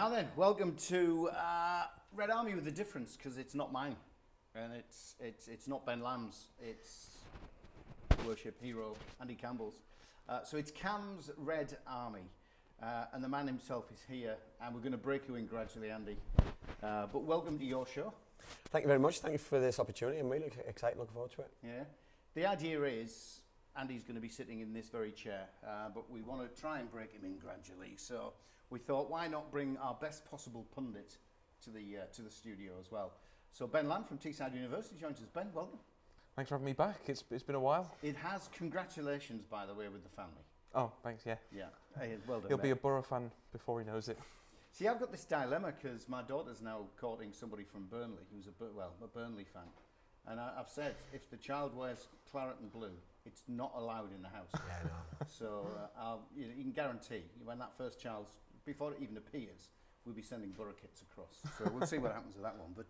Now then, welcome to Red Army with a difference, because it's not mine, and it's not Ben Lamb's. It's worship hero Andy Campbell's. So it's Cam's Red Army, and the man himself is here, and we're going to break you in gradually, Andy. But welcome to your show. Thank you very much. Thank you for this opportunity. I'm really excited, looking forward to it. Yeah. The idea is Andy's going to be sitting in this very chair, but we want to try and break him in gradually. So we thought, why not bring our best possible pundit to the studio as well? So Ben Lamb from Teesside University joins us. Ben, welcome. Thanks for having me back. It's been a while. It has. Congratulations, by the way, with the family. Oh, thanks. Yeah. Yeah. Hey, well done. He'll mate. be a Borough fan before he knows it. See, I've got this dilemma because my daughter's now courting somebody from Burnley who's a Burnley fan. And I've said, if the child wears claret and blue, it's not allowed in the house. Yeah, I know. So you can guarantee when that first child's, before it even appears, we'll be sending Borough kits across. So we'll see what happens with that one. But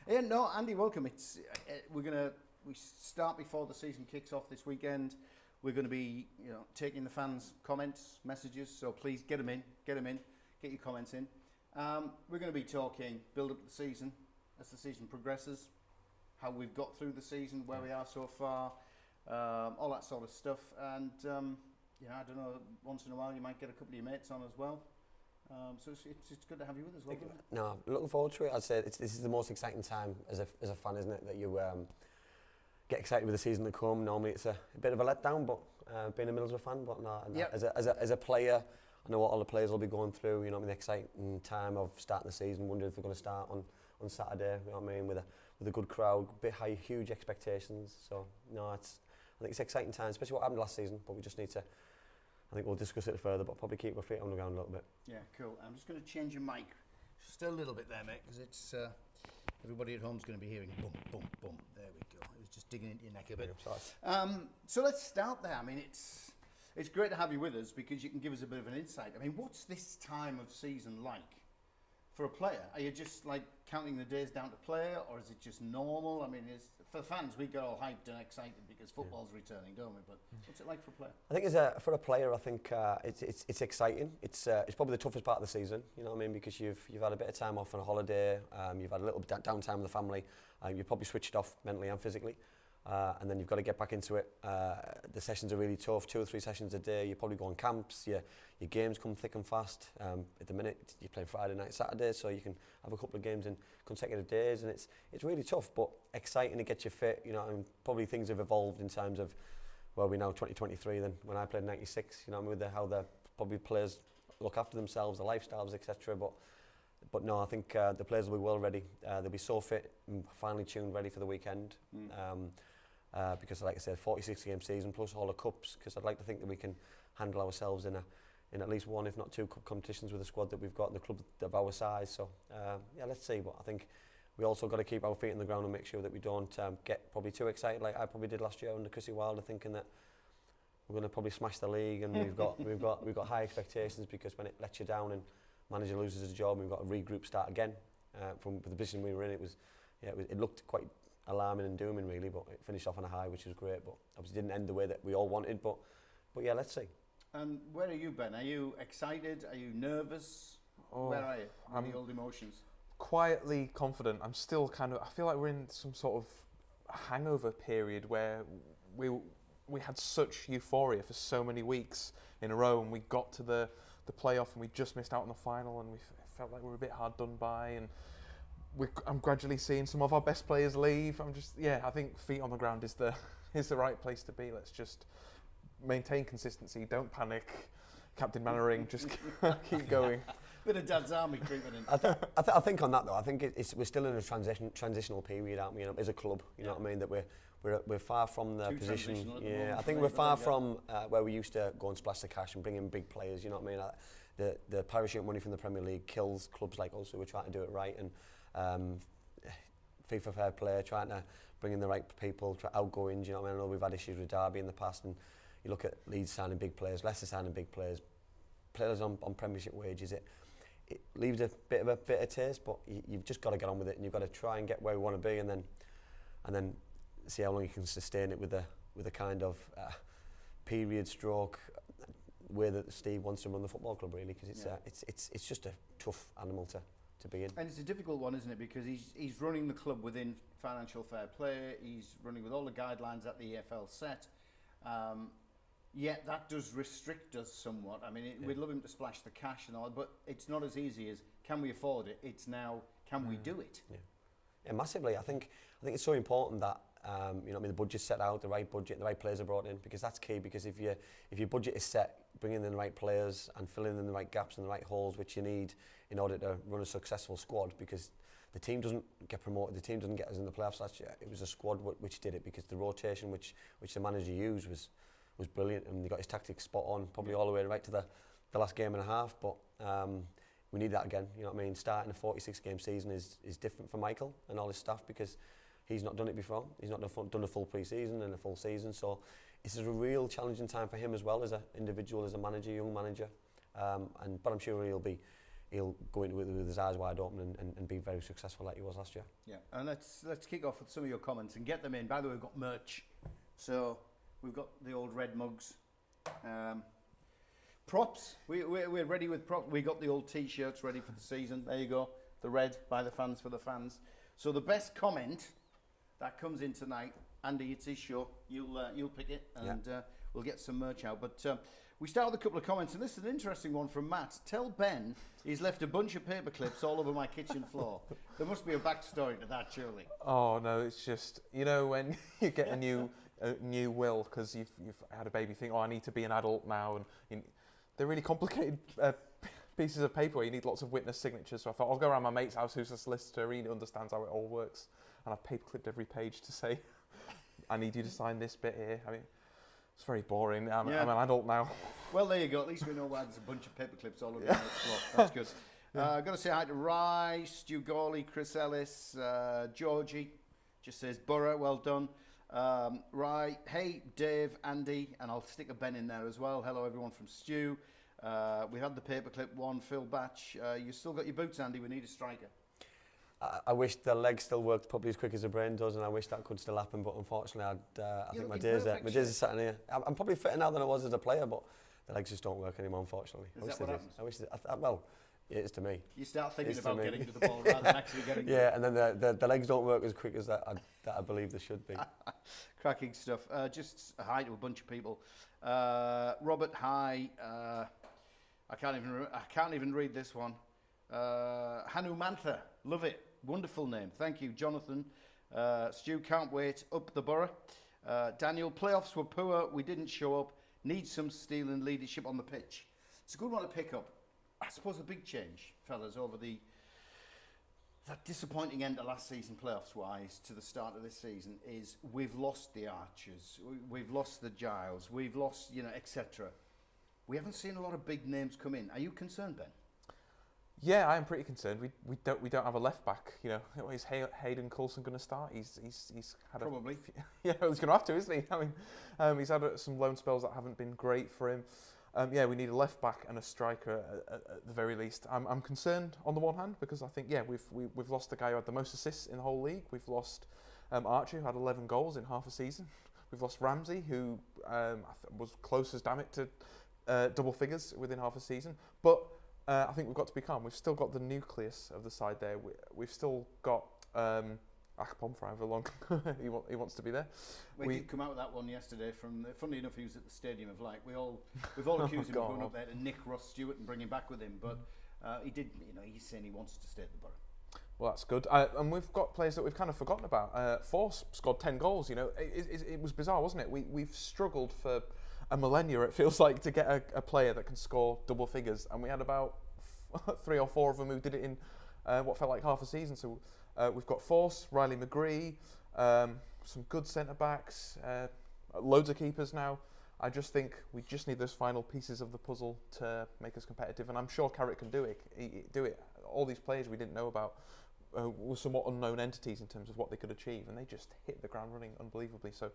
yeah, no, Andy, welcome. We start before the season kicks off this weekend. We're going to be, taking the fans' comments, messages. So please get them in, get your comments in. We're going to be talking build up the season as the season progresses, how we've got through the season, where we are so far, all that sort of stuff. And I don't know, once in a while you might get a couple of your mates on as well. So it's good to have you with us. Well, no, looking forward to it. I'd say this is the most exciting time as a fan, isn't it? That you get excited with the season to come. Normally it's a bit of a letdown, but being a Middlesbrough fan, but no, yep. as a player, I know what all the players will be going through. The exciting time of starting the season, wondering if they're going to start on Saturday. You know what I mean, with a good crowd, huge expectations. So no, I think it's exciting time, especially what happened last season. But we just need to. I think we'll discuss it further, but probably keep our feet on the ground a little bit. Yeah, cool. I'm just going to change your mic just a little bit there, mate, because it's everybody at home's going to be hearing boom, boom, boom. There we go. It was just digging into your neck a bit. So let's start there. I mean, it's great to have you with us because you can give us a bit of an insight. I mean, what's this time of season like for a player? Are you just like counting the days down to play, or is it just normal? I mean, for fans, we get all hyped and excited because football's returning, don't we? But what's it like for a player? I think for a player, I think it's exciting. It's probably the toughest part of the season. You know what I mean? Because you've had a bit of time off on a holiday. You've had a little bit of downtime with the family. You've probably switched off mentally and physically. And then you've got to get back into it. The sessions are really tough, 2 or 3 sessions a day. You probably go on camps, your games come thick and fast. At the minute, you're playing Friday night, Saturday, so you can have a couple of games in consecutive days, and it's really tough, but exciting to get you fit. And probably things have evolved in terms of, well, we're now 2023 than when I played in 96, with how the probably players look after themselves, their lifestyles, etc. But no, I think the players will be well ready. They'll be so fit and finely tuned, ready for the weekend. Because, like I said, 46-game season plus all the cups. Because I'd like to think that we can handle ourselves in at least 1, if not 2, cup competitions with the squad that we've got in the club of our size. So yeah, let's see. But I think we also got to keep our feet on the ground and make sure that we don't get probably too excited, like I probably did last year under Chrissy Wilder, thinking that we're going to probably smash the league and we've got high expectations, because when it lets you down and manager loses his job and we've got a regroup start again from the position we were in, it looked quite alarming and dooming really, but it finished off on a high, which was great, but obviously didn't end the way that we all wanted, but yeah, let's see. And where are you, Ben? Are you excited? Are you nervous? Where are you? Any old emotions? Quietly confident. I'm still I feel like we're in some sort of hangover period where we had such euphoria for so many weeks in a row, and we got to the playoff and we just missed out on the final, and we felt like we were a bit hard done by, and I'm gradually seeing some of our best players leave. I think feet on the ground is the right place to be. Let's just maintain consistency. Don't panic. Captain Mannering, just keep going. Bit of Dad's Army creeping in. I think on that though, I think we're still in a transitional period, aren't we? As a club, you know what I mean. That we're far from the position. Yeah, I think we're far from where we used to go and splash the cash and bring in big players. You know what I mean? The parachute money from the Premier League kills clubs like us, so we're trying to do it right, and FIFA fair play, trying to bring in the right people, outgoings. You know what I mean? I know we've had issues with Derby in the past, and you look at Leeds signing big players, Leicester signing big players on Premiership wages. It leaves a bit of a bitter taste, but you've just got to get on with it, and you've got to try and get where we want to be, and then see how long you can sustain it with a kind of period stroke way that Steve wants to run the football club, really, because it's just a tough animal to be in. And it's a difficult one, isn't it? Because he's running the club within financial fair play. He's running with all the guidelines that the EFL set. Yet that does restrict us somewhat. I mean, we'd love him to splash the cash and all, but it's not as easy as can we afford it. It's now can we do it? Yeah, massively. I think it's so important that the budget's set out, the right budget, the right players are brought in, because that's key. Because if your budget is set, bringing in the right players and filling in the right gaps and the right holes which you need in order to run a successful squad, because the team doesn't get promoted, the team doesn't get us in the playoffs last year. It was a squad which did it, because the rotation which the manager used was brilliant, and he got his tactics spot on, probably all the way right to the last game and a half. But we need that again. You know what I mean? Starting a 46-game season is different for Michael and all his staff, because he's not done it before. He's not done a full pre-season and a full season. So it's a real challenging time for him as well, as an individual, as a manager, young manager. But I'm sure he'll go into it with his eyes wide open and be very successful like he was last year. Yeah, and let's kick off with some of your comments and get them in. By the way, we've got merch. So we've got the old red mugs. Props. We're ready with props. We got the old T-shirts ready for the season. There you go. The red by the fans for the fans. So the best comment that comes in tonight, Andy, it's his show. You'll pick it, and we'll get some merch out. But we start with a couple of comments, and this is an interesting one from Matt. Tell Ben he's left a bunch of paper clips all over my kitchen floor. There must be a backstory to that, surely. Oh no, it's just, when you get a new will because you've had a baby, think, I need to be an adult now, and they're really complicated pieces of paper where you need lots of witness signatures. So I thought I'll go around my mate's house who's a solicitor, he understands how it all works, and I've paper clipped every page to say, I need you to sign this bit here. I mean, it's very boring. I'm an adult now. Well, there you go. At least we know why there's a bunch of paper clips all over the floor. That's good. I've got to say hi to Rye, Stu Gawley, Chris Ellis, Georgie. Just says Borough, well done. Rye, hey, Dave, Andy, and I'll stick a Ben in there as well. Hello, everyone from Stu. We had the paperclip one. Phil Batch, you still got your boots, Andy. We need a striker. I wish the leg still worked probably as quick as the brain does, and I wish that could still happen, but unfortunately I think my days are sitting here. I'm probably fitter now than I was as a player, but the legs just don't work anymore, unfortunately. Is that what happens? I wish well, it is to me. You start thinking about getting to the ball rather than actually getting to it. And then the legs don't work as quick as that I believe they should be. Cracking stuff. Just a hi to a bunch of people. Robert, hi. I can't even read this one. Hanumantha, love it. Wonderful name. Thank you, Jonathan. Stu, can't wait. Up the Borough. Daniel, playoffs were poor. We didn't show up. Need some steel and leadership on the pitch. It's a good one to pick up. I suppose the big change, fellas, over that disappointing end of last season playoffs-wise to the start of this season is we've lost the Archers, we've lost the Giles, we've lost, etc. We haven't seen a lot of big names come in. Are you concerned, Ben? Yeah, I am pretty concerned. We don't have a left back. Is Hayden Coulson going to start? He's had probably. He's going to have to, isn't he? I mean, he's had some loan spells that haven't been great for him. We need a left back and a striker at the very least. I'm concerned on the one hand because I think we've lost the guy who had the most assists in the whole league. We've lost Archie, who had 11 goals in half a season. We've lost Ramsey, who was close as damn it to double figures within half a season. But I think we've got to be calm. We've still got the nucleus of the side there. We've still got Akpom for however long he wants to be there. We did come out with that one yesterday. Funnily enough, he was at the Stadium of Light. We've all accused him of going up there to nick Ross Stewart and bring him back with him, but he did. He's saying he wants to stay at the Borough. Well, that's good. And we've got players that we've kind of forgotten about. Force scored 10 goals. It was bizarre, wasn't it? We've struggled for a millennia, it feels like, to get a player that can score double figures, and we had about 3 or 4 of them who did it in what felt like half a season. So we've got Force, Riley McGree, some good centre backs, loads of keepers now. I just think we just need those final pieces of the puzzle to make us competitive, and I'm sure Carrick can do it. All these players we didn't know about were somewhat unknown entities in terms of what they could achieve, and they just hit the ground running unbelievably. So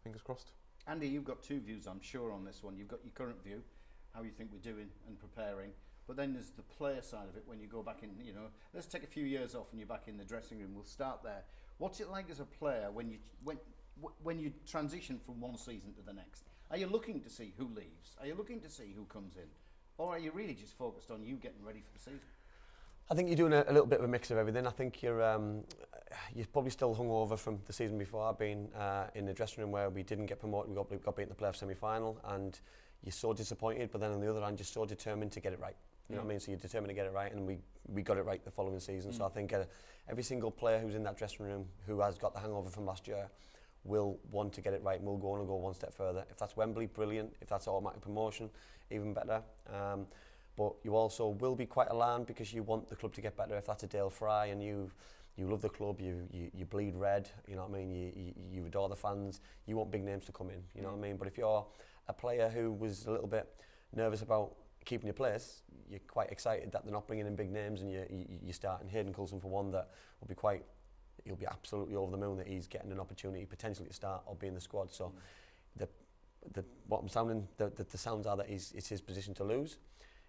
fingers crossed. Andy, you've got 2 views, I'm sure, on this one. You've got your current view, how you think we're doing and preparing, but then there's the player side of it when you go back in, let's take a few years off and you're back in the dressing room. We'll start there. What's it like as a player when you transition from one season to the next? Are you looking to see who leaves? Are you looking to see who comes in? Or are you really just focused on you getting ready for the season? I think you're doing a little bit of a mix of everything. I think you're probably still hungover from the season before. I've been in the dressing room where we didn't get promoted, we got beat in the playoff semi-final, and you're so disappointed, but then on the other hand, you're so determined to get it right. You know what I mean? So you're determined to get it right, and we got it right the following season. So I think every single player who's in that dressing room who has got the hangover from last year will want to get it right, and will go on and go one step further. If that's Wembley, brilliant. If that's automatic promotion, even better. But you also will be quite alarmed because you want the club to get better. If that's a Dale Fry and you love the club, you bleed red, you know what I mean, you adore the fans, you want big names to come in, you know what I mean. But if you're a player who was a little bit nervous about keeping your place, you're quite excited that they're not bringing in big names, and you start in Hayden Coulson for one that will be he'll be absolutely over the moon that he's getting an opportunity potentially to start or be in the squad. So what I'm sounding, the sounds are that it's his position to lose.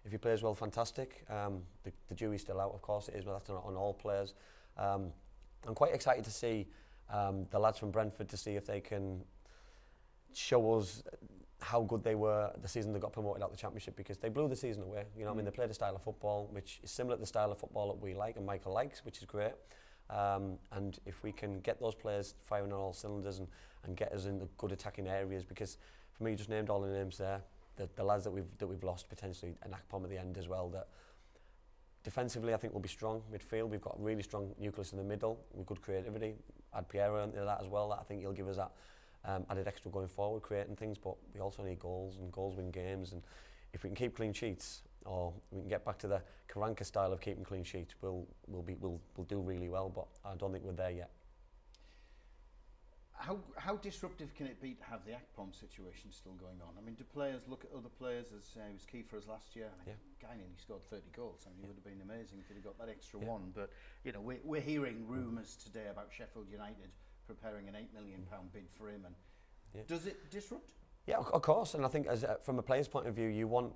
If he plays well, fantastic. The jury's still out, of course it is, but that's not on all players. I'm quite excited to see the lads from Brentford, to see if they can show us how good they were the season they got promoted out of the Championship, because they blew the season away. You know what I mean? They played a style of football which is similar to the style of football that we like and Michael likes, which is great. And if we can get those players firing on all cylinders and get us in the good attacking areas, because for me, you just named all the names there, the lads that we've lost, potentially an Akpom at the end as well, that defensively I think we'll be strong. Midfield, we've got a really strong nucleus in the middle with good creativity. Add Piero into that as well. I think he'll give us that added extra going forward, creating things, but we also need goals, and goals win games. And if we can keep clean sheets, or we can get back to the Karanka style of keeping clean sheets, we'll do really well. But I don't think we're there yet. How disruptive can it be to have the Akpom situation still going on? I mean, do players look at other players as he was key for us last year? I mean, Guy nearly scored 30 goals. I mean, it would have been amazing if he'd have got that extra one. But you know, we're hearing rumours today about Sheffield United preparing an £8 million bid for him. And does it disrupt? Yeah, of course. And I think as from a player's point of view, you want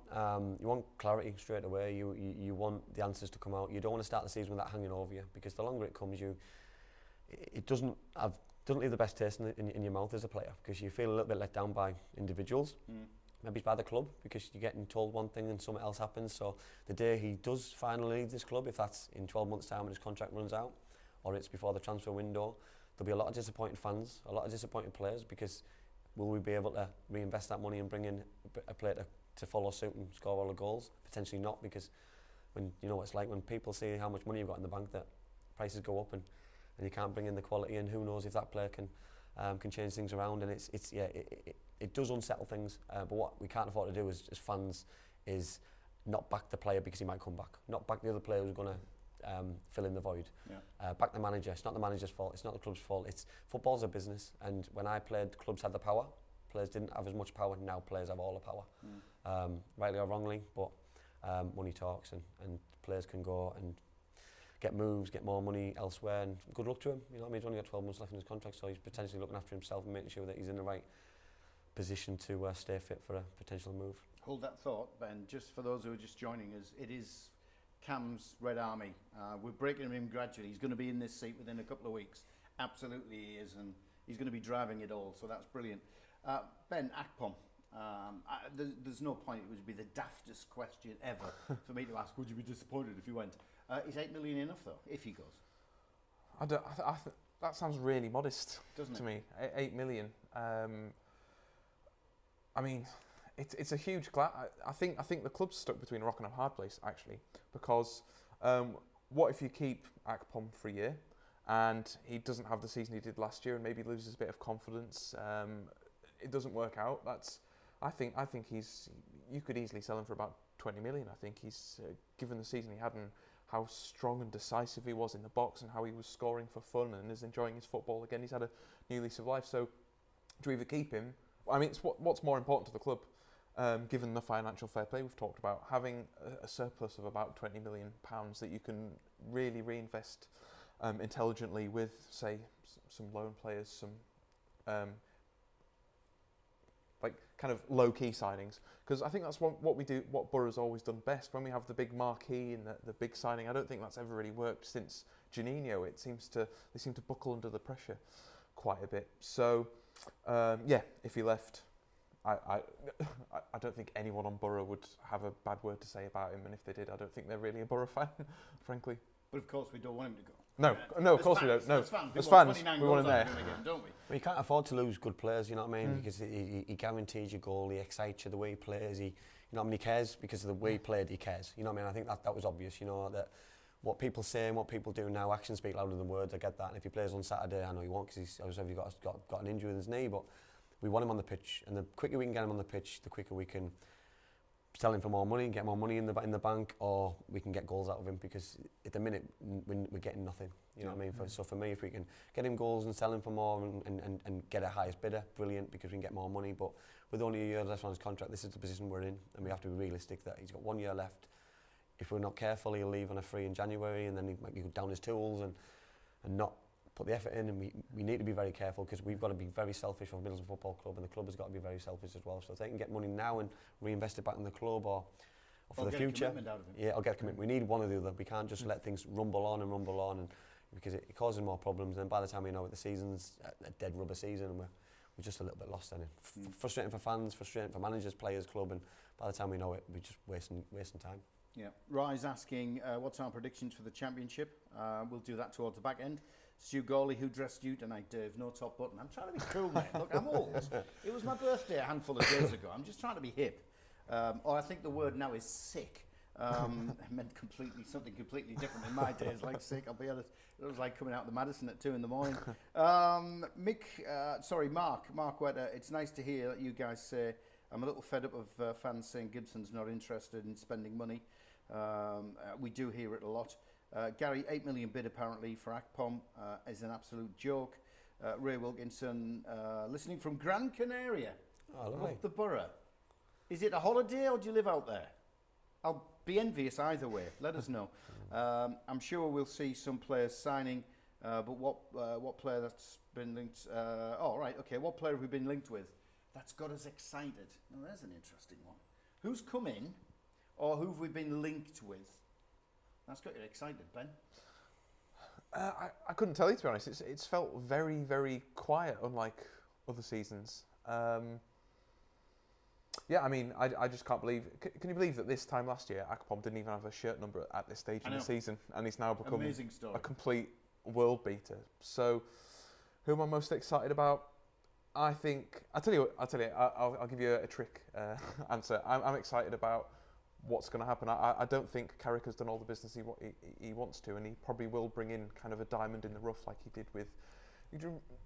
clarity straight away. You want the answers to come out. You don't want to start the season with that hanging over you, because the longer it comes, it doesn't leave the best taste in your mouth as a player, because you feel a little bit let down by individuals. Maybe it's by the club, because you're getting told one thing and something else happens. So the day he does finally leave this club, if that's in 12 months' time when his contract runs out, or it's before the transfer window, there'll be a lot of disappointed fans, a lot of disappointed players, because will we be able to reinvest that money and bring in a player to follow suit and score all the goals? Potentially not, because when you know what it's like when people see how much money you've got in the bank, that prices go up and you can't bring in the quality, and who knows if that player can change things around. And it does unsettle things. But what we can't afford to do as fans is not back the player because he might come back, not back the other player who's going to fill in the void. Back the manager. It's not the manager's fault, it's not the club's fault. Football's a business, and when I played, clubs had the power, players didn't have as much power. Now players have all the power, rightly or wrongly, but money talks, and players can go and get moves, get more money elsewhere, and good luck to him. You know what I mean? He's only got 12 months left in his contract, so he's potentially looking after himself and making sure that he's in the right position to stay fit for a potential move. Hold that thought, Ben. Just for those who are just joining us, it is Cam's Red Army. We're breaking him in gradually. He's going to be in this seat within a couple of weeks. Absolutely he is, and he's going to be driving it all, so that's brilliant. Ben, Akpom, there's no point, it would be the daftest question ever for me to ask, would you be disappointed if he went? Is 8 million enough though, if he goes? That sounds really modest, doesn't to it? me. 8 million. I mean, it's a huge I think the club's stuck between a rock and a hard place, actually, because what if you keep Akpom for a year and he doesn't have the season he did last year and maybe loses a bit of confidence? It doesn't work out. I think you could easily sell him for about 20 million. I think he's given the season he had and how strong and decisive he was in the box and how he was scoring for fun and is enjoying his football again. He's had a new lease of life. So to either keep him, I mean, it's what's more important to the club, given the financial fair play we've talked about, having a surplus of about £20 million that you can really reinvest intelligently with, say, some loan players, some like kind of low-key signings, because I think that's what we do, what Borough's always done best. When we have the big marquee and the big signing, I don't think that's ever really worked since Juninho. They seem to buckle under the pressure quite a bit. So if he left, I don't think anyone on Borough would have a bad word to say about him, and if they did, I don't think they're really a Borough fan, frankly. But of course we don't want him to go. No, of course we don't. No, as fans, we want him there. Again, don't we? Well, you can't afford to lose good players, you know what I mean? Because he guarantees your goal, he excites you the way he plays, you know what I mean, he cares because of the way he played, he cares. You know what I mean? I think that was obvious, you know, that what people say and what people do now, actions speak louder than words, I get that. And if he plays on Saturday, I know he won't because he's obviously got an injury in his knee, but we want him on the pitch, and the quicker we can get him on the pitch, the quicker we can sell him for more money, get more money in the bank, or we can get goals out of him, because at the minute we're getting nothing. You know what I mean? So for me, if we can get him goals and sell him for more and get a highest bidder, brilliant, because we can get more money. But with only a year left on his contract, this is the position we're in, and we have to be realistic that he's got 1 year left. If we're not careful, he'll leave on a free in January, and then he might go down his tools and not put the effort in, and we need to be very careful, because we've got to be very selfish for Middlesbrough Football Club, and the club has got to be very selfish as well. So if they can get money now and reinvest it back in the club or for the future, or get a commitment. We need one or the other. We can't just let things rumble on, and because it causes more problems. And by the time we know it, the season's a dead rubber season, and we're just a little bit lost then. Frustrating for fans, frustrating for managers, players, club, and by the time we know it, we're just wasting time. Yeah. Rise asking, what's our predictions for the championship? We'll do that towards the back end. Stu Gawley, who dressed you tonight, Dave? No top button. I'm trying to be cool, mate. Look, I'm old. It was my birthday a handful of days ago. I'm just trying to be hip. Or I think the word now is sick. It meant something completely different in my days. Like sick, I'll be honest. It was like coming out of the Madison at 2 in the morning. Mark Wetter, it's nice to hear that you guys say, I'm a little fed up of fans saying Gibson's not interested in spending money. We do hear it a lot. Gary, 8 million bid apparently for Akpom is an absolute joke. Ray Wilkinson, listening from Gran Canaria, up the borough. Is it a holiday or do you live out there? I'll be envious either way. Let us know. I'm sure we'll see some players signing, but what player that's been linked? What player have we been linked with? That's got us excited. Now, there's an interesting one. Who's come in, or who have we been linked with? That's got you excited, Ben. I couldn't tell you, to be honest. It's felt very, very quiet, unlike other seasons. I mean, I just can't believe... Can you believe that this time last year, Akpom didn't even have a shirt number at this stage in the season, and he's now become a complete world beater. So, who am I most excited about? I think... I'll give you a trick answer. I'm excited about what's going to happen. I don't think Carrick has done all the business he wants to, and he probably will bring in kind of a diamond in the rough like he did with...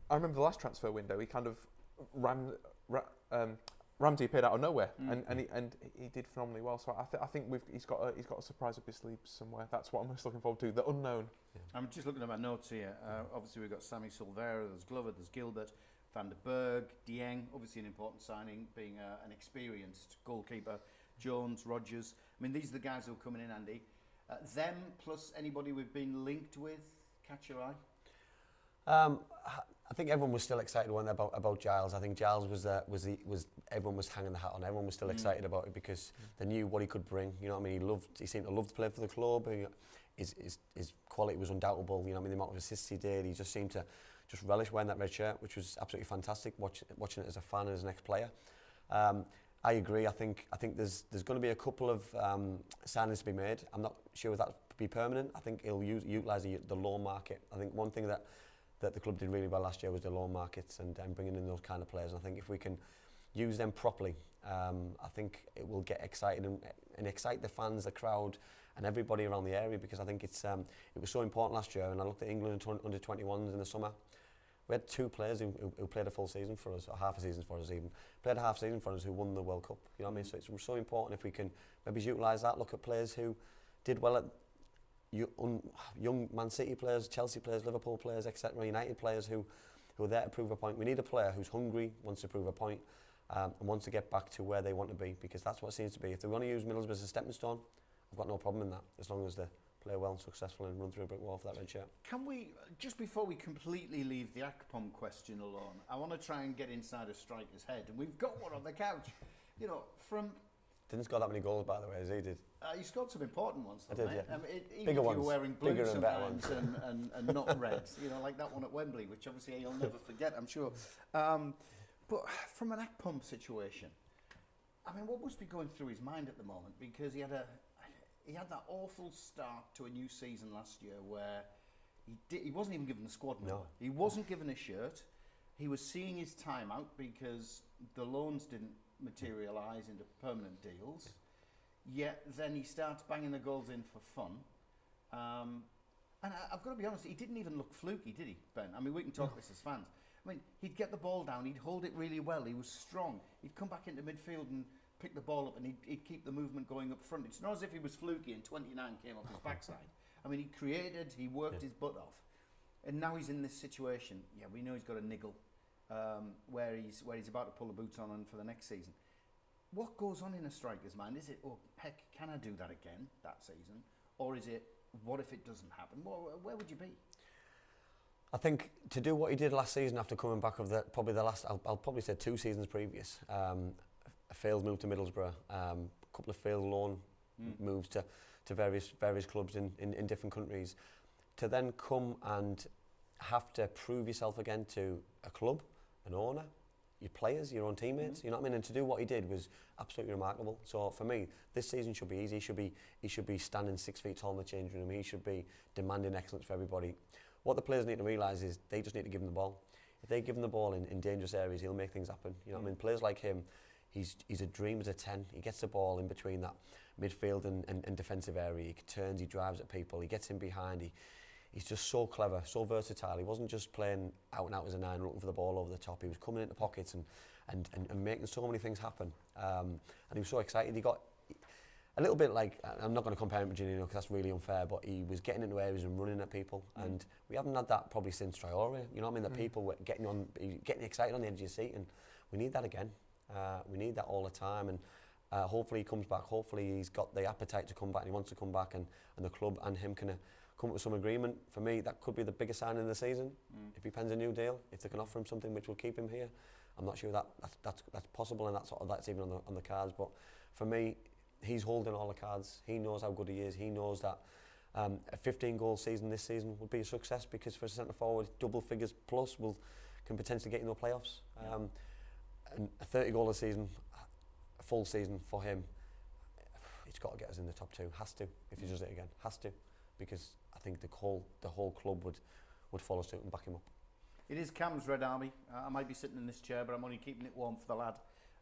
I remember the last transfer window, he kind of Ramsey appeared out of nowhere, and he did phenomenally well. So I think he's got a surprise up his sleeve somewhere. That's what I'm most looking forward to. The unknown. Yeah. I'm just looking at my notes here. Obviously we've got Sammy Silvera, there's Glover, there's Gilbert, Van der Berg, Dieng, obviously an important signing, being an experienced goalkeeper. Jones, Rogers. I mean, these are the guys who are coming in, Andy. Them plus anybody we've been linked with catch your eye. I think everyone was still excited when about Giles. I think Giles was everyone was hanging the hat on. Everyone was still excited about it because they knew what he could bring. You know what I mean? He seemed to love to play for the club. His quality was undoubtable. You know what I mean? The amount of assists he did, he just seemed to just relish wearing that red shirt, which was absolutely fantastic. Watching it as a fan and as an ex-player. I agree. I think there's going to be a couple of signings to be made. I'm not sure if that will be permanent. I think he'll utilise the loan market. I think one thing that the club did really well last year was the loan markets and bringing in those kind of players. And I think if we can use them properly, I think it will get excited and excite the fans, the crowd, and everybody around the area, because I think it was so important last year. And I looked at England under 21s in the summer. We had 2 players who played a full season for us, or half a season for us even. Played a half season for us who won the World Cup. You know what I mean? So it's so important if we can maybe utilise that, look at players who did well at young Man City players, Chelsea players, Liverpool players, etc., United players who are there to prove a point. We need a player who's hungry, wants to prove a point, and wants to get back to where they want to be, because that's what it seems to be. If they want to use Middlesbrough as a stepping stone, I've got no problem in that, as long as they play well and successful and run through a brick wall for that red shirt. Can we, just before we completely leave the Akpom question alone, I want to try and get inside a striker's head, and we've got one on the couch. You know, from... Didn't score that many goals, by the way, as he did. He scored some important ones, though, I did, yeah. Even bigger if ones, you were wearing blue sometimes and not red, you know, like that one at Wembley, which obviously you'll never forget, I'm sure. But from an act pump situation, I mean, what must be going through his mind at the moment? Because he had that awful start to a new season last year where he wasn't even given the squad number. No. He wasn't given a shirt. He was seeing his time out because the loans didn't materialise into permanent deals. Yet then he starts banging the goals in for fun. And I've got to be honest, he didn't even look fluky, did he, Ben? I mean, we can talk this as fans. I mean, he'd get the ball down, he'd hold it really well, he was strong. He'd come back into midfield and pick the ball up and he'd keep the movement going up front. It's not as if he was fluky and 29 came off his backside. I mean, he created, he worked his butt off. And now he's in this situation. Yeah, we know he's got a niggle where he's about to pull the boots on for the next season. What goes on in a striker's mind? Is it, oh, heck, can I do that again that season? Or is it, what if it doesn't happen? Where would you be? I think to do what he did last season after coming back of probably the last, I'll probably say 2 seasons previous, a failed move to Middlesbrough, a couple of failed loan moves to various clubs in different countries, to then come and have to prove yourself again to a club, an owner, your players, your own teammates, you know what I mean? And to do what he did was absolutely remarkable. So for me, this season should be easy. He should be standing 6 feet tall in the changing room. He should be demanding excellence for everybody. What the players need to realise is they just need to give him the ball. If they give him the ball in dangerous areas, he'll make things happen. You know what I mean? Players like him, he's a dream as a 10. He gets the ball in between that midfield and defensive area. He turns, he drives at people, he gets in behind. He's just so clever, so versatile. He wasn't just playing out and out as a 9 looking for the ball over the top. He was coming into pockets and making so many things happen. And he was so excited. He got a little bit like, I'm not going to compare him to Janino because that's really unfair, but he was getting into areas and running at people. And we haven't had that probably since Traore. You know what I mean? The people were getting excited on the edge of your seat, and we need that again. We need that all the time. And hopefully he comes back. Hopefully he's got the appetite to come back and he wants to come back, and the club and him can come up with some agreement. For me, that could be the biggest signing of the season. If he pens a new deal, if they can offer him something which will keep him here, I'm not sure that's possible, and that's even on the cards. But for me, he's holding all the cards. He knows how good he is. He knows that a 15-goal season this season will be a success, because for a centre forward, double figures plus can potentially get you in the playoffs. And a 30-goal a season, a full season for him, it's got to get us in the top 2. Has to, if he does it again. Has to, because I think the whole club would follow suit and back him up. It is Cam's Red Army. I might be sitting in this chair, but I'm only keeping it warm for the lad.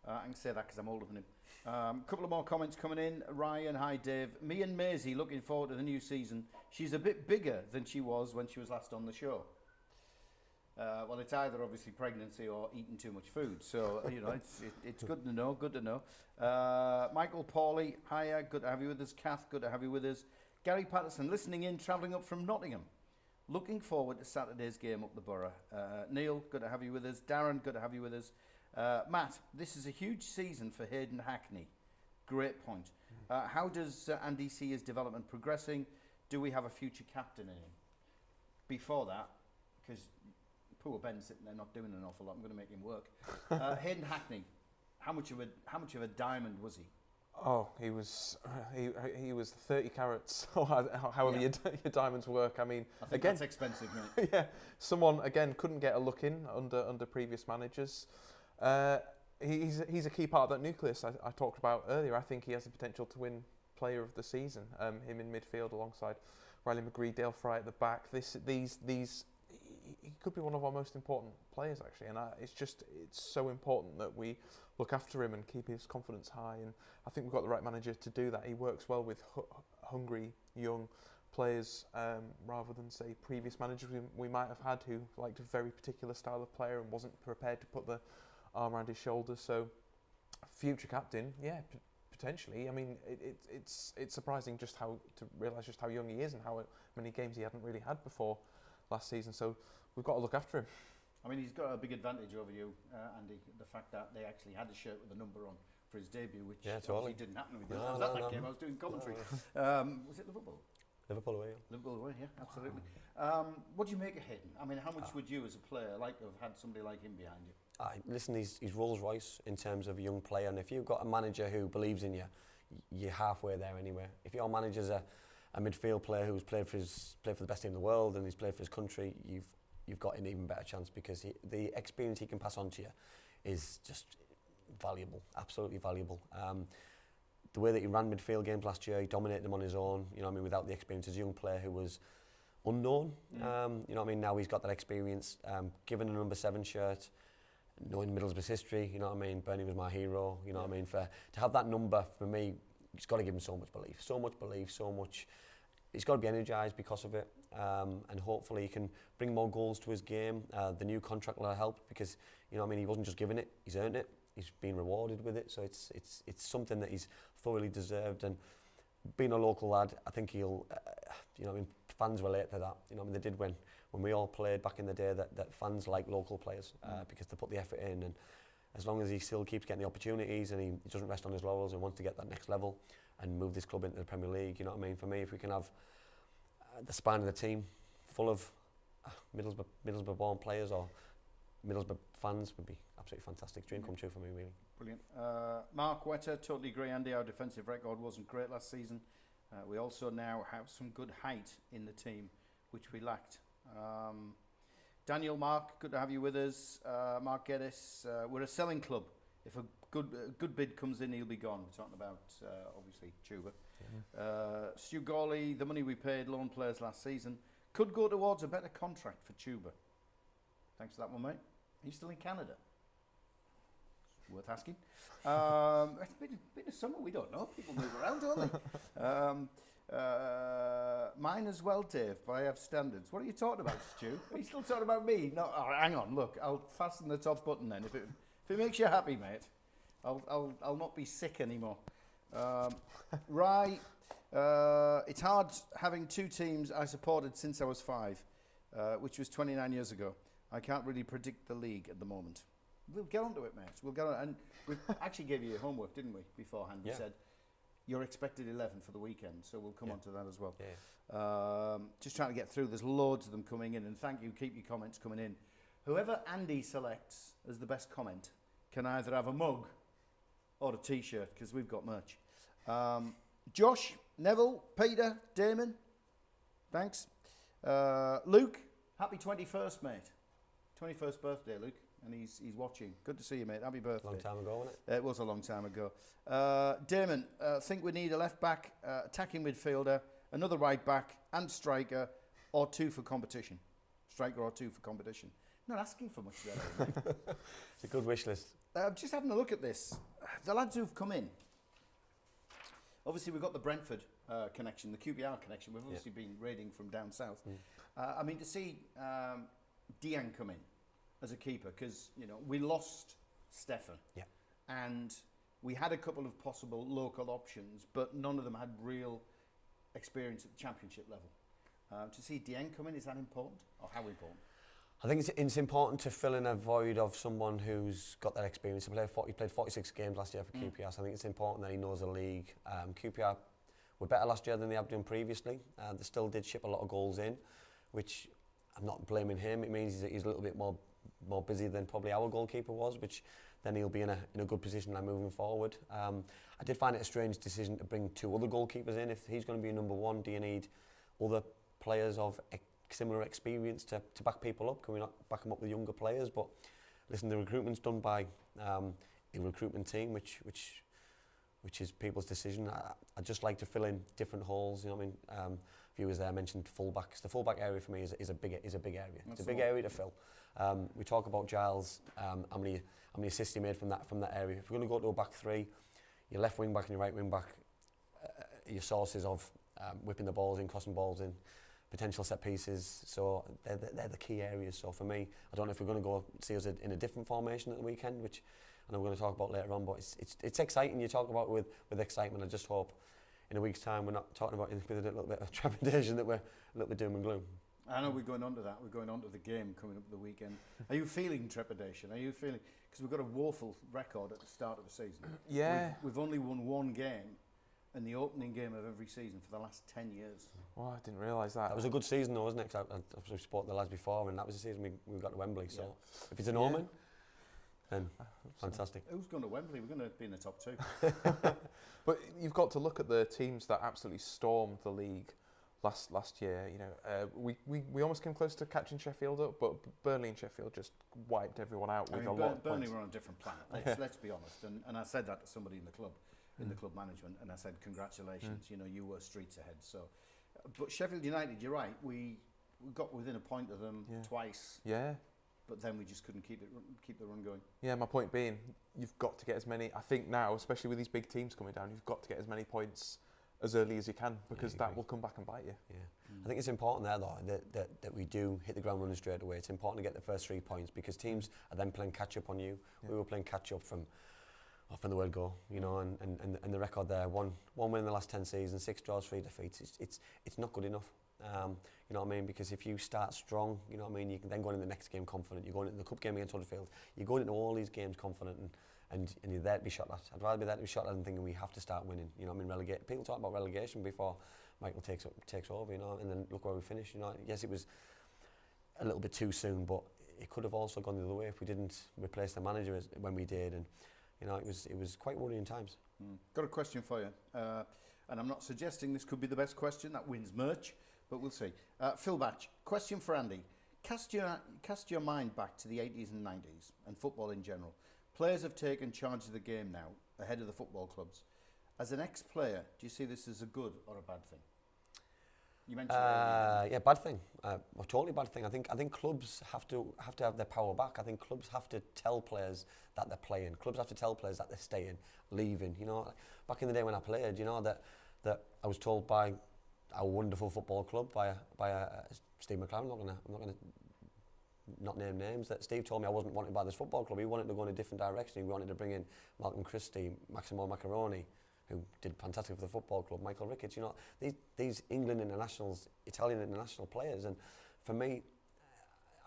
I can say that because I'm older than him. A couple of more comments coming in. Ryan, hi Dave. Me and Maisie looking forward to the new season. She's a bit bigger than she was when she was last on the show. Well, it's either obviously pregnancy or eating too much food. So, you know, it's good to know, good to know. Michael Pawley, hiya, good to have you with us. Kath, good to have you with us. Gary Patterson, listening in, travelling up from Nottingham. Looking forward to Saturday's game up the Borough. Neil, good to have you with us. Darren, good to have you with us. Matt, this is a huge season for Hayden Hackney. Great point. How does Andy see his development progressing? Do we have a future captain in him? Before that, because poor Ben's sitting there not doing an awful lot, I'm going to make him work. Hayden Hackney, how much of a diamond was he? Oh, he was 30 carats, or however your diamonds work. I mean, I think again, that's expensive, mate. Yeah, someone again couldn't get a look in under previous managers. He's a key part of that nucleus I talked about earlier. I think he has the potential to win Player of the Season. Him in midfield alongside Riley McGree, Dale Fry at the back. He could be one of our most important players actually, and it's so important that we look after him and keep his confidence high. And I think we've got the right manager to do that. He works well with hungry young players, rather than say previous managers we might have had who liked a very particular style of player and wasn't prepared to put the arm around his shoulders. So, future captain, yeah, potentially. I mean, it's surprising to realise just how young he is and how many games he hadn't really had before last season. So we've got to look after him. I mean, he's got a big advantage over you, Andy. The fact that they actually had a shirt with a number on for his debut, which obviously didn't happen with you. I was at that game. I was doing commentary. Was it Liverpool? Liverpool away. Liverpool away, yeah, absolutely. What do you make of Hayden? I mean, how much would you, as a player, like to have had somebody like him behind you? Listen, he's Rolls Royce in terms of a young player, and if you've got a manager who believes in you, you're halfway there anyway. If your manager's a midfield player who's played for the best team in the world and he's played for his country, you've got an even better chance, because the experience he can pass on to you is just valuable, absolutely valuable. The way that he ran midfield games last year, he dominated them on his own, you know what I mean, without the experience as a young player who was unknown. You know what I mean, now he's got that experience, given a number 7 shirt, knowing Middlesbrough's history, you know what I mean, Bernie was my hero, you know what I mean, to have that number, for me, it's got to give him so much belief, so much, he's got to be energised because of it, and hopefully he can bring more goals to his game. The new contract will help because, you know what I mean, he wasn't just given it, he's earned it, he's been rewarded with it, so it's something that he's thoroughly deserved, and being a local lad, I think he'll, you know what I mean, fans relate to that, you know what I mean, they did when we all played back in the day, that fans like local players because they put the effort in, and as long as he still keeps getting the opportunities and he doesn't rest on his laurels and wants to get that next level and move this club into the Premier League, you know what I mean, for me, if we can have the spine of the team full of Middlesbrough born players or Middlesbrough fans, would be absolutely fantastic. Dream come true for me, really. Brilliant. Mark Wetter, totally agree, Andy. Our defensive record wasn't great last season. We also now have some good height in the team, which we lacked. Daniel, Mark, good to have you with us. Mark Geddes, we're a selling club. If a good bid comes in, he'll be gone. We're talking about, obviously, Chuba. Stu Gawley, the money we paid loan players last season could go towards a better contract for Chuba. Thanks for that one, mate. Are you still in Canada? It's worth asking. It's been a summer, we don't know. People move around, don't they? Mine as well, Dave, but I have standards. What are you talking about, Stu? Are you still talking about me? No, hang on, look, I'll fasten the top button then. If it makes you happy, mate, I'll not be sick anymore. Right, it's hard having 2 teams I supported since I was 5, which was 29 years ago. I can't really predict the league at the moment. We'll get onto it, mate. We'll get on, and we actually gave you your homework, didn't we, beforehand? We said you're expected 11 for the weekend, so we'll come on to that as well. Just trying to get through. There's loads of them coming in, and thank you. Keep your comments coming in. Whoever Andy selects as the best comment can either have a mug or a T-shirt, because we've got merch. Josh, Neville, Peter, Damon, thanks. Luke, happy 21st, mate. 21st birthday, Luke, and he's watching. Good to see you, mate. Happy birthday. Long time ago, wasn't it? It was a long time ago. Damon, think we need a left back, attacking midfielder, another right back, and striker, or 2 for competition. Striker or 2 for competition. Not asking for much there, mate. It's a good wish list. Just having a look at this. The lads who've come in. Obviously, we've got the Brentford connection, the QPR connection. We've obviously been raiding from down south. I mean, to see Dean come in as a keeper, because, you know, we lost Stefan. And we had a couple of possible local options, but none of them had real experience at the championship level. To see Dean come in, is that important, or how important? I think it's important to fill in a void of someone who's got that experience. He played 46 games last year for QPR, so I think it's important that he knows the league. QPR were better last year than they have done previously. They still did ship a lot of goals in, which I'm not blaming him. It means he's a little bit more busy than probably our goalkeeper was, which then he'll be in a good position now moving forward. I did find it a strange decision to bring 2 other goalkeepers in. If he's going to be number 1, do you need other players of similar experience to back people up? Can we not back them up with younger players? But listen, the recruitment's done by a recruitment team, which is people's decision. I just like to fill in different holes. You know what I mean? Viewers there mentioned fullbacks. The fullback area for me is a big area. It's a big area to fill. We talk about Giles, how many assists he made from that area. If we're going to go to a back 3, your left wing back and your right wing back, your sources of whipping the balls in, crossing balls in, potential set pieces, so they're the key areas. So for me, I don't know if we're going to go see us in a different formation at the weekend, which I know we're going to talk about later on, but it's exciting. You talk about it with excitement. I just hope in a week's time we're not talking about it with a little bit of trepidation that we're a little bit doom and gloom. I know we're going on to that. We're going on to the game coming up the weekend. Are you feeling trepidation? Are you feeling, because we've got a woeful record at the start of the season. Yeah. We've only won 1 game in the opening game of every season for the last 10 years. Oh, I didn't realise that. That was a good season though, wasn't it? Cause I've spoken to the lads before, and that was the season we got to Wembley. So if it's an omen, then fantastic. Who's going to Wembley? We're going to be in the top 2. But you've got to look at the teams that absolutely stormed the league last year. You know, we almost came close to catching Sheffield up, but Burnley and Sheffield just wiped everyone out with a lot of Burnley points. were on a different planet. Let's be honest. And I said that to somebody in the club, in the club management, and I said, congratulations. You know, you were streets ahead. So, but Sheffield United, you're right. We got within a point of them twice. Yeah. But then we just couldn't keep the run going. Yeah, my point being, you've got to get as many. I think now, especially with these big teams coming down, you've got to get as many points as early as you can, because that will come back and bite you. Yeah, I think it's important there though that we do hit the ground running straight away. It's important to get the first 3 points, because teams are then playing catch up on you. Yeah. We were playing catch up from the word go, you know, and the record there: one win in the last 10 seasons, 6 draws, 3 defeats. It's not good enough. You know what I mean? Because if you start strong, you know what I mean, you can then go into the next game confident. You're going into the cup game against Huddersfield. You're going into all these games confident, and you're there to be shot at. I'd rather be there to be shot at than thinking we have to start winning. You know what I mean? People talk about relegation before Michael takes over, you know, and then look where we finished. You know, yes, it was a little bit too soon, but it could have also gone the other way if we didn't replace the manager when we did, and you know, it was quite worrying times. Got a question for you, and I'm not suggesting this could be the best question that wins merch, but we'll see. Phil Batch, question for Andy. Cast your mind back to the 80s and 90s and football in general. Players have taken charge of the game now, ahead of the football clubs. As an ex-player, do you see this as a good or a bad thing? You mentioned yeah, bad thing. A totally bad thing. I think clubs have to have their power back. I think clubs have to tell players that they're playing. Clubs have to tell players that they're staying, leaving. You know, back in the day when I played, you know, that I was told by our wonderful football club, by Steve McLaren. I'm not gonna not name names. That Steve told me I wasn't wanted by this football club. He wanted to go in a different direction. He wanted to bring in Malcolm Christie, Maximo Macaroni, who did fantastic for the football club, Michael Ricketts. You know, these England internationals, Italian international players, and for me,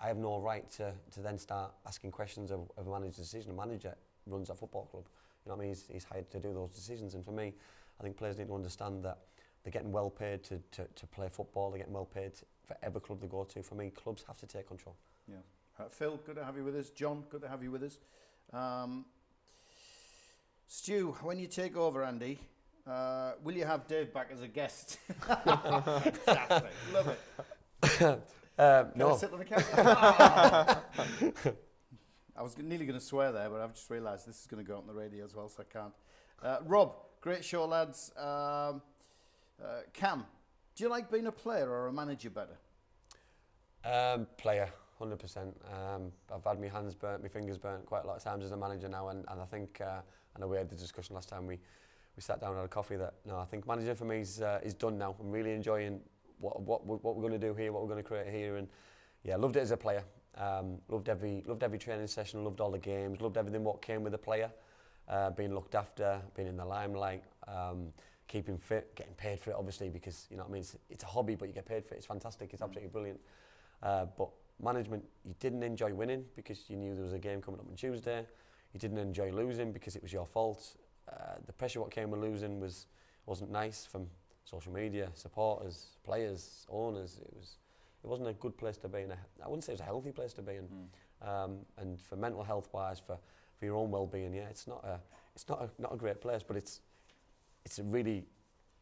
I have no right to then start asking questions of a manager's decision. A manager runs a football club. You know what I mean? He's hired to do those decisions, and for me, I think players need to understand that they're getting well paid to play football. They're getting well paid for every club they go to. For me, clubs have to take control. Yeah. Phil, good to have you with us. John, good to have you with us. Stu, when you take over, Andy, will you have Dave back as a guest? Fantastic. Love it. No. I sit on the couch? I was nearly going to swear there, but I've just realised this is going to go on the radio as well, so I can't. Rob, great show, lads. Cam, do you like being a player or a manager better? Player, 100%. I've had my hands burnt, my fingers burnt quite a lot of times as a manager now, and I think, I know we had the discussion last time we sat down and had a coffee, that no, I think managing for me is done now. I'm really enjoying what we're going to do here, what we're going to create here, and yeah, loved it as a player. Loved every training session, loved all the games, loved everything what came with the player, being looked after, being in the limelight, keeping fit, getting paid for it, obviously, because you know what I mean, it's a hobby, but you get paid for it. It's fantastic. It's absolutely brilliant. But management, you didn't enjoy winning because you knew there was a game coming up on Tuesday. You didn't enjoy losing because it was your fault. The pressure what came with losing wasn't nice from social media, supporters, players, owners. It wasn't a good place to be in. I wouldn't say it was a healthy place to be in. And for mental health wise, for your own well-being, yeah, it's not a great place, but it's a really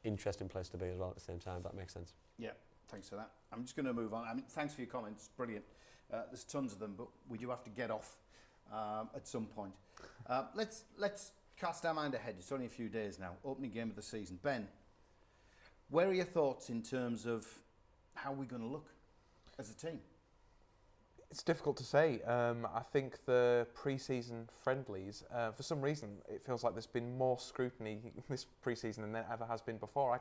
interesting place to be as well at the same time, if that makes sense. Yeah, thanks for that. I'm just going to move on. I mean, thanks for your comments, brilliant. There's tons of them, but we do have to get off at some point. Let's cast our mind ahead. It's only a few days now, opening game of the season. Ben, where are your thoughts in terms of how we're going to look as a team? It's difficult to say. I think the pre-season friendlies, for some reason, it feels like there's been more scrutiny this pre-season than there ever has been before.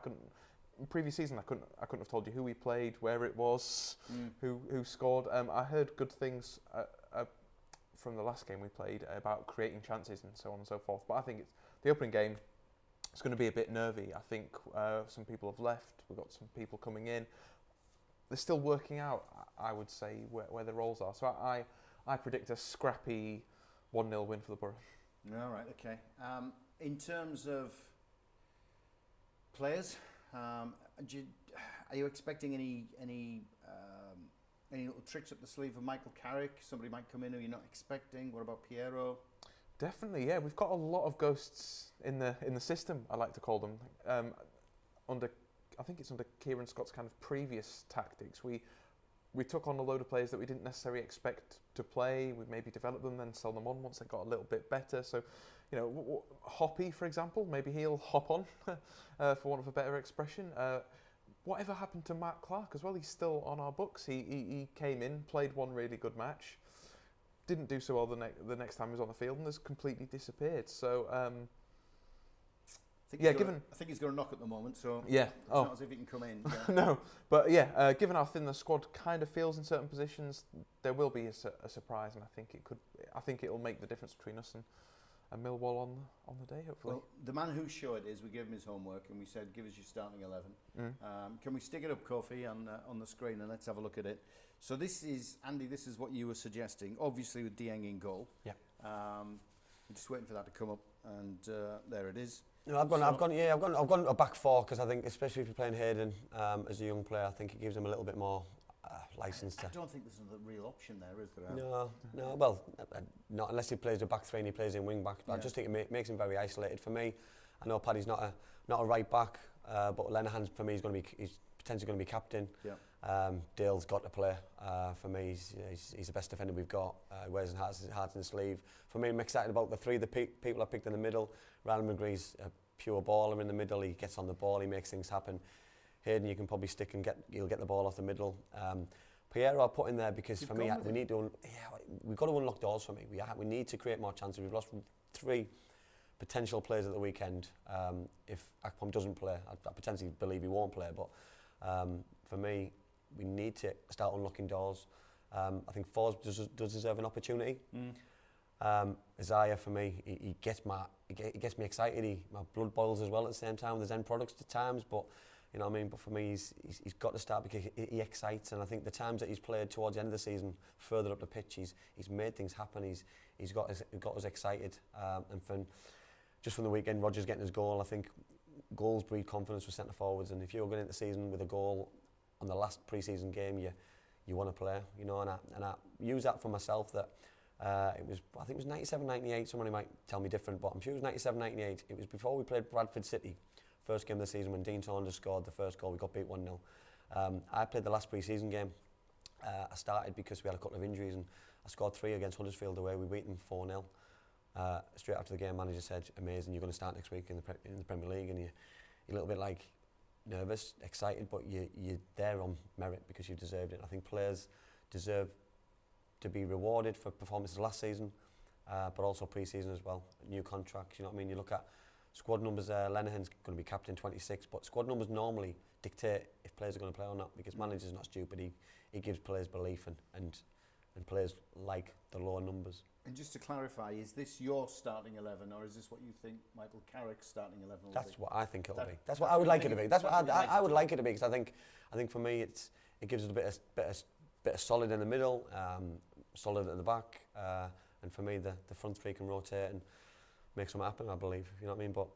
Previous season, I couldn't have told you who we played, where it was, who scored. I heard good things from the last game we played about creating chances and so on and so forth. But I think it's the opening game. It's going to be a bit nervy. I think some people have left. We've got some people coming in. They're still working out, I would say, where the roles are. So I predict a scrappy 1-0 win for the Borough. All right, okay. In terms of players, are you expecting any little tricks up the sleeve of Michael Carrick? Somebody might come in who you're not expecting. What about Piero? Definitely, yeah. We've got a lot of ghosts in the system, I like to call them. Under I think it's under Kieran Scott's kind of previous tactics. We took on a load of players that we didn't necessarily expect to play. We maybe develop them, then sell them on once they got a little bit better. So, you know, Hoppy, for example, maybe he'll hop on, for want of a better expression. Whatever happened to Matt Clark as well? He's still on our books. He came in, played one really good match, didn't do so well the next time he was on the field, and has completely disappeared. So, I think he's got a knock at the moment, so yeah. It's not as if he can come in. Yeah. No, but yeah, given how thin the squad kind of feels in certain positions, there will be a surprise, and I think it'll make the difference between us and Millwall on the day, hopefully. Well, the man who showed is, we gave him his homework and we said, give us your starting 11. Can we stick it up, Kofi, on the screen, and let's have a look at it. So this is, Andy, this is what you were suggesting, obviously with Dieng in goal. Yeah. I'm just waiting for that to come up, and there it is. No, I've gone a back four, because I think, especially if you're playing Hayden as a young player, I think it gives him a little bit more license to. I don't think there's another real option there, is there? No. Well, not unless he plays a back three and he plays in wing back. But I just think it makes him very isolated. For me, I know Paddy's not a right back, but Lenahan's for me he's potentially going to be captain. Yeah. Dale's got to play. For me, he's the best defender we've got. He wears his heart in his sleeve. For me, I'm excited about the three people I picked in the middle. Ryan McGree's a pure baller in the middle. He gets on the ball, he makes things happen. Hayden, you can probably stick and you'll get the ball off the middle. Piero I put in there because for me, we've got to unlock doors for me. We need to create more chances. We've lost 3 potential players at the weekend. If Akpom doesn't play, I potentially believe he won't play, but for me, we need to start unlocking doors. I think Forbes does deserve an opportunity. Isaiah, for me, he gets me excited. My blood boils as well at the same time. There's end products to times, but you know what I mean. But for me, he's got to start because he excites, and I think the times that he's played towards the end of the season, further up the pitch, he's made things happen. He's got us excited, and just from the weekend, Roger's getting his goal. I think goals breed confidence for centre forwards, and if you're going into the season with a goal on the last pre-season game, you want to play, you know, and I use that for myself that. I think it was 97-98, somebody might tell me different, but I'm sure it was 97-98. It was before we played Bradford City, first game of the season, when Dean Saunders scored the first goal. We got beat 1-0. I played the last pre-season game. I started because we had a couple of injuries, and I scored 3 against Huddersfield away. We beat them 4-0. Straight after the game, manager said, amazing, you're going to start next week in the Premier League, and you're a little bit like nervous, excited, but you're there on merit because you deserved it. I think players deserve to be rewarded for performances last season, but also pre-season as well. New contracts, you know what I mean? You look at squad numbers there, Lenahan's going to be captain 26, but squad numbers normally dictate if players are going to play or not, because manager's not stupid. He gives players belief, and players like the lower numbers. And just to clarify, is this your starting 11, or is this what you think Michael Carrick's starting 11 will be? That's what I think it'll be. That's what I would like it to be. That's what I would like it to be, because I think for me it gives us a bit of solid in the middle, solid at the back, and for me the front three can rotate and make something happen, I believe. You know what I mean? But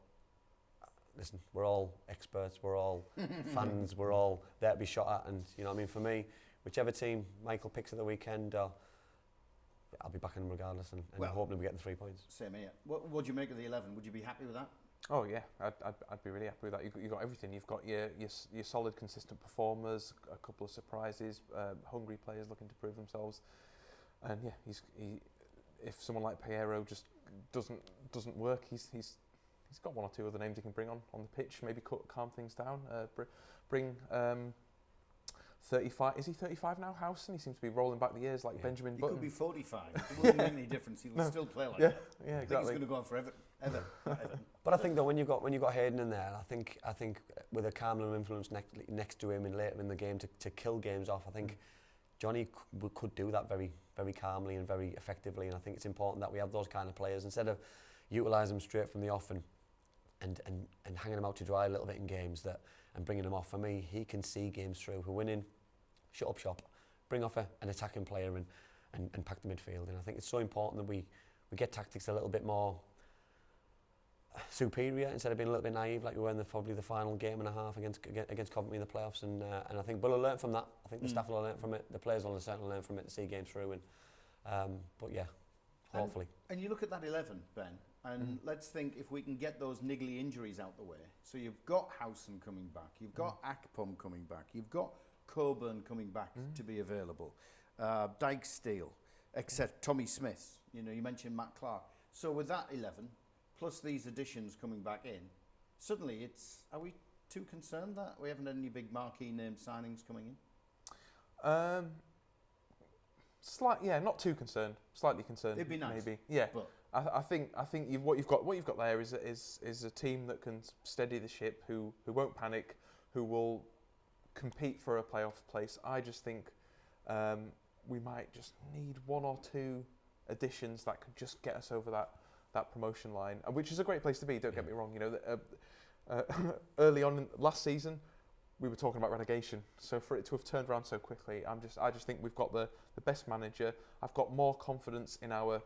listen, we're all experts, we're all fans, we're all there to be shot at, and you know what I mean? For me, whichever team Michael picks at the weekend, I'll be backing him regardless, and hoping we get the 3 points. Same here. What do you make of the 11? Would you be happy with that? Oh yeah, I'd be really happy with that. You've got everything. You've got your solid, consistent performers, a couple of surprises, hungry players looking to prove themselves, and yeah, if someone like Piero just doesn't work, he's got 1 or 2 other names he can bring on the pitch, maybe calm things down. Bring 35. Is he 35 now, Howson? He seems to be rolling back the years like Benjamin Button. He could be 45. It wouldn't make any difference. He will still play like that. Yeah, exactly. I think he's going to go on forever. But I think that when you got Hayden in there, I think with a calming influence next to him and later in the game to kill games off, I think Johnny could do that very, very calmly and very effectively. And I think it's important that we have those kind of players instead of utilising them straight from the off and hanging them out to dry a little bit in games and bringing them off. For me, he can see games through. We're winning, shut up shop, bring off an attacking player and pack the midfield. And I think it's so important that we get tactics a little bit more superior instead of being a little bit naive like we were in probably the final game and a half against Coventry in the playoffs. And I think we'll learn from that. I think the staff will learn from it. The players will certainly learn from it to see games through. And but yeah, hopefully. And you look at that 11, Ben, and let's think if we can get those niggly injuries out the way. So you've got Howson coming back, you've got Akpom coming back, you've got Coburn coming back to be available, Dykesteel, except Tommy Smith. You know, you mentioned Matt Clark. So with that 11, plus these additions coming back in, suddenly are we too concerned that we haven't had any big marquee name signings coming in? Not too concerned. Slightly concerned. It'd be nice. Maybe. Yeah. But I think what you've got there is a team that can steady the ship, who won't panic, who will compete for a playoff place. I just think we might just need one or two additions that could just get us over that promotion line, which is a great place to be. Don't get me wrong. You know, early on last season, we were talking about relegation. So for it to have turned around so quickly, I just think we've got the best manager. I've got more confidence in our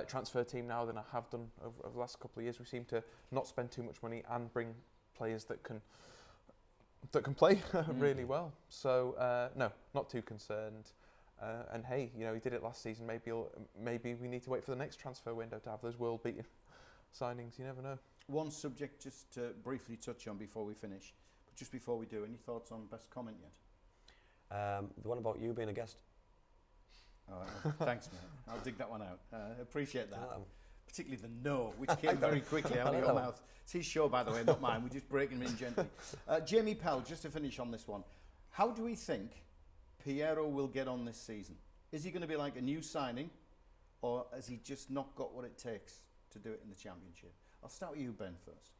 transfer team now than I have done over the last couple of years. We seem to not spend too much money and bring players that can play really well. So no, not too concerned. And hey, you know, he did it last season. Maybe we need to wait for the next transfer window to have those world-beating signings. You never know. one subject just to briefly touch on before we finish. But just before we do, any thoughts on best comment yet? The one about you being a guest. Oh, thanks, man. I'll dig that one out. Appreciate that. Particularly the no, which came very quickly out of your mouth. It's his show, by the way, not mine. We're just breaking him in gently. Jamie Pell, just to finish on this one. How do we think Piero will get on this season? Is he going to be like a new signing, or has he just not got what it takes to do it in the Championship? I'll start with you, Ben, first.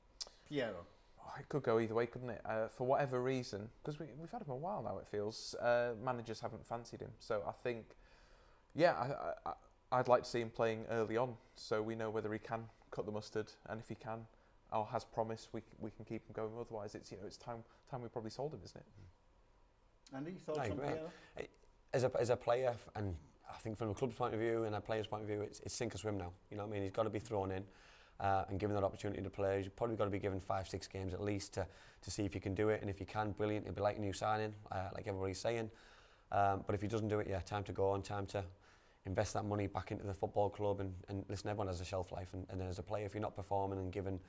Piero. Oh, it could go either way, couldn't it? For whatever reason, because we've had him a while now, it feels, managers haven't fancied him. So I think, I'd like to see him playing early on, so we know whether he can cut the mustard, and if he can, or has promised, we can keep him going. Otherwise, it's time we probably sold him, isn't it? Andy, thoughts on Piero? As a player, and I think from a club's point of view and a player's point of view, it's sink or swim now. You know what I mean? He's got to be thrown in and given that opportunity to play. You've probably got to be given 5-6 games at least to see if you can do it, and if you can, brilliant. It'll be like a new signing, like everybody's saying. But if he doesn't do it, time to go and time to invest that money back into the football club. And listen, everyone has a shelf life, and as a player, if you're not performing and given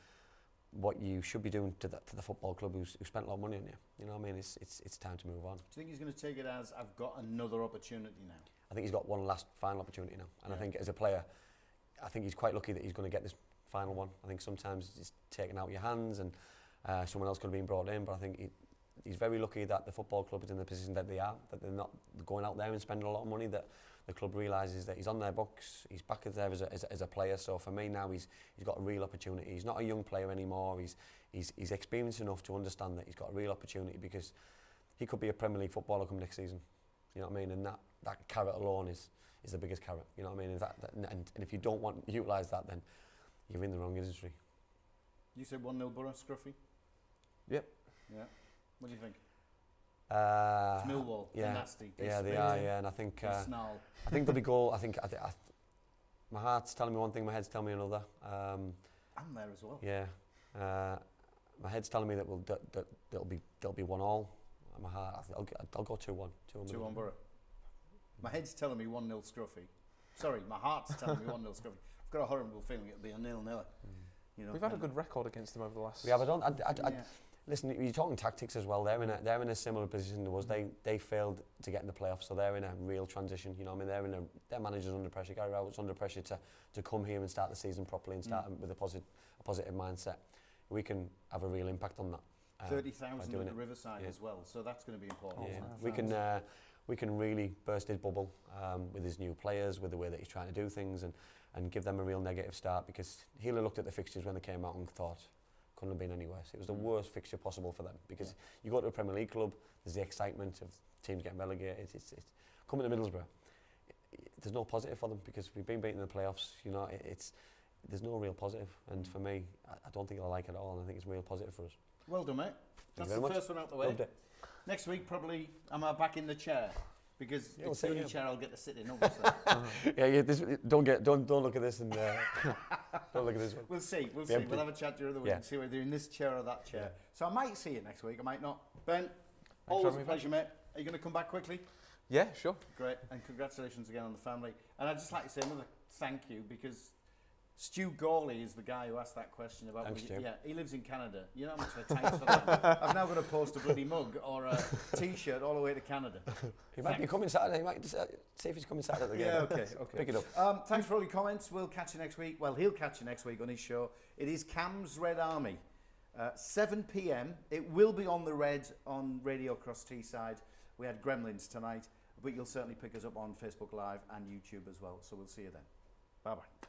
what you should be doing to the football club who spent a lot of money on you, you know what I mean? It's time to move on. Do you think he's going to take it as, I've got another opportunity now? I think he's got one last final opportunity now, and I think as a player, I think he's quite lucky that he's going to get this final one. I think sometimes it's taken out of your hands, and someone else could have been brought in, but I think he's very lucky that the football club is in the position that they are, that they're not going out there and spending a lot of money, that the club realises that he's on their books, he's back there as a player. So for me now, he's got a real opportunity. He's not a young player anymore. He's experienced enough to understand that he's got a real opportunity, because he could be a Premier League footballer come next season. You know what I mean? And that carrot alone is the biggest carrot. You know what I mean? And if you don't want to utilise that, then you're in the wrong industry. You said 1-0 Borough, Scruffy? Yep. Yeah. What do you think? It's Millwall, they're nasty. They are, and I think I think there'll be goal. I my heart's telling me one thing, my head's telling me another. I'm there as well. Yeah, my head's telling me that there'll be 1-1. My heart, I'll go 2-1. 2-1 Borough. My head's telling me 1-0 Scruffy. Sorry, my heart's telling me 1-0 Scruffy. I've got a horrible feeling it'll be a 0-0. You know, we've had a good record against them over the last. We have. Listen, you're talking tactics as well. They're in a similar position to us. They failed to get in the playoffs, so they're in a real transition. You know what I mean? Their manager's under pressure. Gary Rowett's under pressure to come here and start the season properly and start with a positive mindset. We can have a real impact on that. 30,000 at the Riverside as well, so that's going to be important. Yeah. We can really burst his bubble with his new players, with the way that he's trying to do things, and give them a real negative start, because he'll have looked at the fixtures when they came out and thought, couldn't have been any worse. It was the worst fixture possible for them, because you go to a Premier League club, there's the excitement of teams getting relegated. It's coming to Middlesbrough. There's no positive for them, because we've been beaten in the playoffs. You know, there's no real positive, and for me, I don't think I like it at all, and I think it's a real positive for us. Well done, mate. That's the first one out the way. Next week, probably, am I back in the chair? Because it's the only chair I'll get to sit in, obviously. Don't look at this and don't look at this one. We'll see. We'll have a chat during the week and see whether you're in this chair or that chair. So I might see you next week, I might not. Ben, always a pleasure, mate. Are you going to come back quickly? Yeah, sure. Great, and congratulations again on the family. And I'd just like to say another thank you, because Stu Gawley is the guy who asked that question about. Thanks, Stu. Yeah, he lives in Canada. You know how much of a thanks for that. I've now got to post a bloody mug or a T-shirt all the way to Canada. He might be coming Saturday. He might see if he's coming Saturday at the game. Yeah, okay. Pick it up. Thanks for all your comments. We'll catch you next week. Well, he'll catch you next week on his show. It is Cam's Red Army, 7 p.m. It will be on the Red on Radio Cross Teesside. We had Gremlins tonight, but you'll certainly pick us up on Facebook Live and YouTube as well. So we'll see you then. Bye-bye.